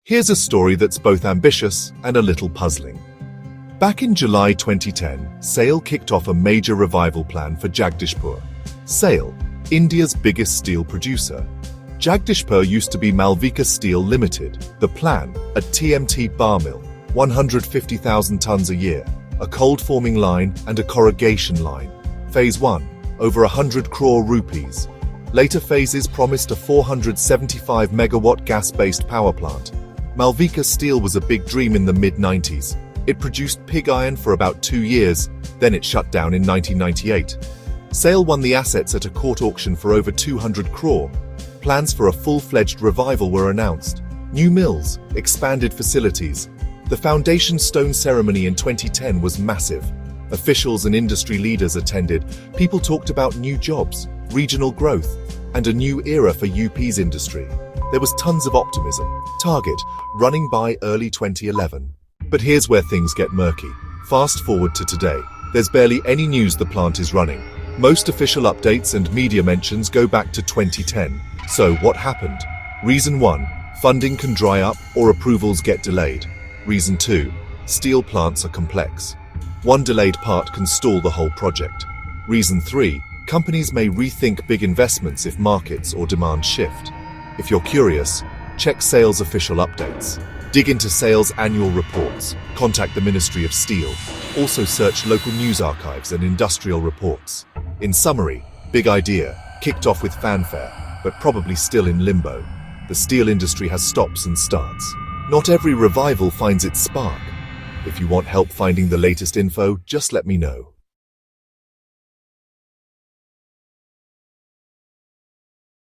Here's a story that's both ambitious and a little puzzling. Back in July 2010, SAIL kicked off a major revival plan for Jagdishpur. SAIL, India's biggest steel producer. Jagdishpur used to be Malvika Steel Limited. The plan, a TMT bar mill, 150,000 tons a year, a cold forming line and a corrugation line. Phase 1, over 100 crore rupees. Later phases promised a 475 megawatt gas-based power plant. Malvika Steel was a big dream in the mid-90s. It produced pig iron for about 2 years, then it shut down in 1998. SAIL won the assets at a court auction for over 200 crore. Plans for a full-fledged revival were announced. New mills, expanded facilities. The foundation stone ceremony in 2010 was massive. Officials and industry leaders attended. People talked about new jobs, regional growth, and a new era for UP's industry. There was tons of optimism. Target, running by early 2011. But here's where things get murky. Fast forward to today. There's barely any news the plant is running. Most official updates and media mentions go back to 2010. So what happened? Reason 1, funding can dry up or approvals get delayed. Reason 2, steel plants are complex. One delayed part can stall the whole project. Reason 3, companies may rethink big investments if markets or demand shift. If you're curious, check SAIL's official updates. Dig into SAIL's annual reports. Contact the Ministry of Steel. Also search local news archives and industrial reports. In summary, big idea, kicked off with fanfare, but probably still in limbo. The steel industry has stops and starts. Not every revival finds its spark. If you want help finding the latest info, just let me know.